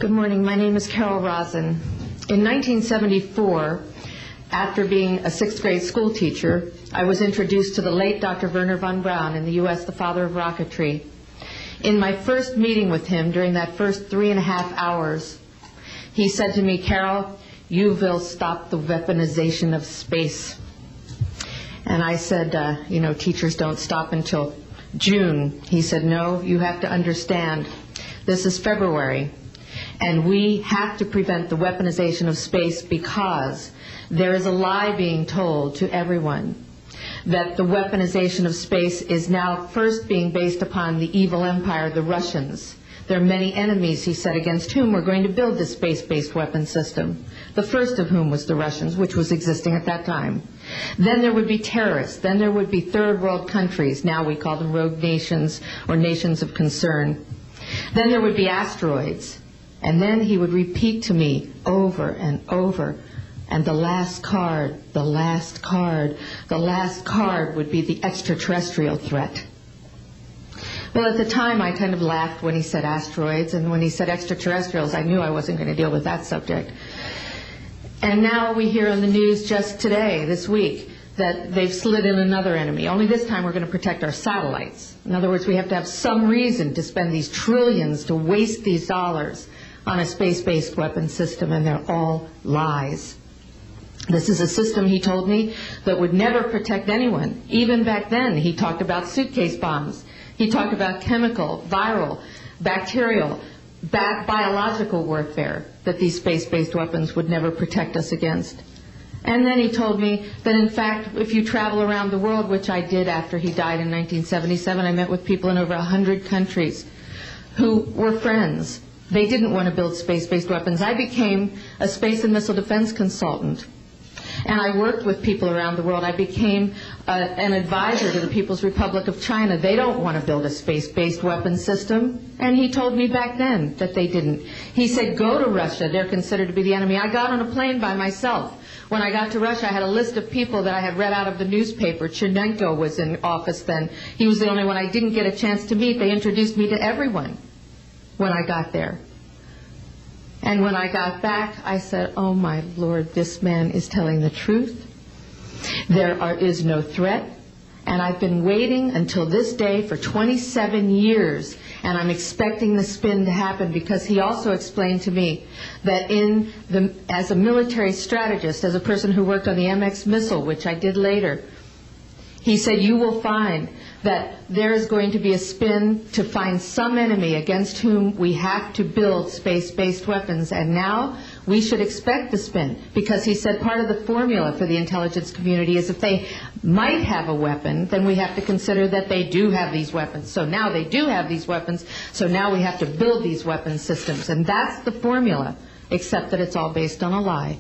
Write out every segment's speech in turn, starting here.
Good morning. My name is Carol Rosen. In 1974, after being a sixth grade school teacher, I was introduced to the late Dr. Wernher von Braun in the U.S., the father of rocketry. In my first meeting with him, during that first 3.5 hours, he said to me, "Carol, you will stop the weaponization of space." And I said, teachers don't stop until June. He said, "No, you have to understand, this is February, and we have to prevent the weaponization of space because there is a lie being told to everyone that the weaponization of space is now first being based upon the evil empire, the Russians. There are many enemies," he said, "against whom we're going to build this space-based weapon system, the first of whom was the Russians, which was existing at that time. Then there would be terrorists. Then there would be third world countries. Now we call them rogue nations or nations of concern. Then there would be asteroids." And then he would repeat to me over and over, "And the last card, the last card, the last card would be the extraterrestrial threat." Well, at the time, I kind of laughed when he said asteroids, and when he said extraterrestrials, I knew I wasn't going to deal with that subject. And now we hear on the news just today, this week, that they've slid in another enemy. Only this time we're going to protect our satellites. In other words, we have to have some reason to spend these trillions, to waste these dollars on a space-based weapon system, and they're all lies. This is a system, he told me, that would never protect anyone. Even back then, he talked about suitcase bombs. He talked about chemical, viral, bacterial, biological warfare, that these space-based weapons would never protect us against. And then he told me that, in fact, if you travel around the world, which I did after he died in 1977, I met with people in over 100 countries who were friends. They didn't want to build space-based weapons. I became a space and missile defense consultant, and I worked with people around the world. I became an advisor to the People's Republic of China. They don't want to build a space-based weapon system, and he told me back then that they didn't. He said, "Go to Russia. They're considered to be the enemy." I got on a plane by myself. When I got to Russia, I had a list of people that I had read out of the newspaper. Chernenko was in office then. He was the only one I didn't get a chance to meet. They introduced me to everyone when I got there. And when I got back, I said, "Oh my Lord, this man is telling the truth. There is no threat." And I've been waiting until this day for 27 years, and I'm expecting the spin to happen, because he also explained to me that as a military strategist, as a person who worked on the MX missile, which I did later, he said, "You will find that there is going to be a spin to find some enemy against whom we have to build space-based weapons." And now we should expect the spin, because he said part of the formula for the intelligence community is if they might have a weapon, then we have to consider that they do have these weapons. So now they do have these weapons, so now we have to build these weapon systems. And that's the formula, except that it's all based on a lie.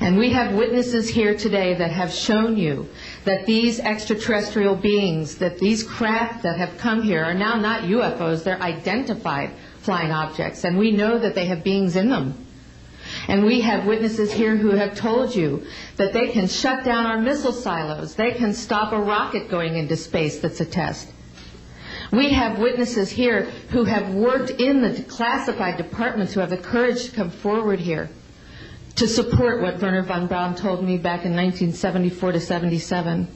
And we have witnesses here today that have shown you that these extraterrestrial beings, that these craft that have come here are now not UFOs, they're identified flying objects, and we know that they have beings in them. And we have witnesses here who have told you that they can shut down our missile silos, they can stop a rocket going into space that's a test. We have witnesses here who have worked in the classified departments, who have the courage to come forward here to support what Wernher von Braun told me back in 1974 to 77.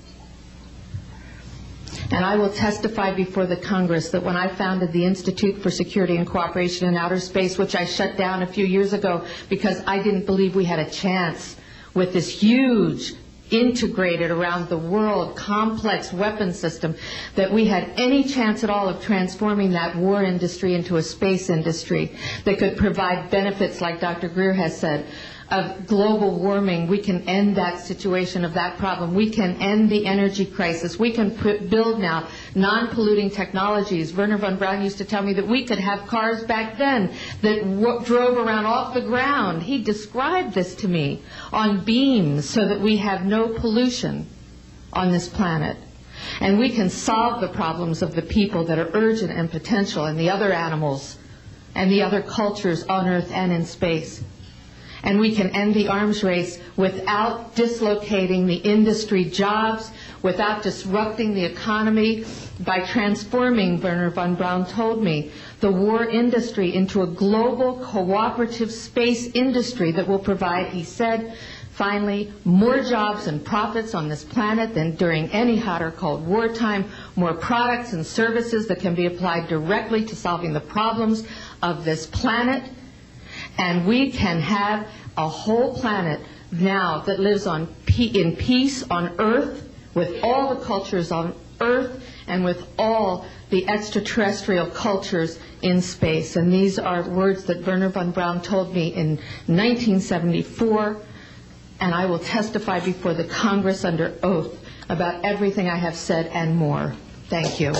And I will testify before the Congress that when I founded the Institute for Security and Cooperation in Outer Space, which I shut down a few years ago because I didn't believe we had a chance with this huge, integrated around the world, complex weapon system, that we had any chance at all of transforming that war industry into a space industry that could provide benefits, like Dr. Greer has said, of global warming. We can end that situation of that problem. We can end the energy crisis. We can build now non-polluting technologies. Wernher von Braun used to tell me that we could have cars back then that drove around off the ground. He described this to me on beams so that we have no pollution on this planet. And we can solve the problems of the people that are urgent and potential, and the other animals and the other cultures on Earth and in space. And we can end the arms race without dislocating the industry jobs, without disrupting the economy, by transforming, Wernher von Braun told me, the war industry into a global cooperative space industry that will provide, he said, finally, more jobs and profits on this planet than during any hot or cold wartime, more products and services that can be applied directly to solving the problems of this planet, and we can have a whole planet now that lives in peace on Earth, with all the cultures on Earth, and with all the extraterrestrial cultures in space. And these are words that Wernher von Braun told me in 1974, and I will testify before the Congress under oath about everything I have said and more. Thank you.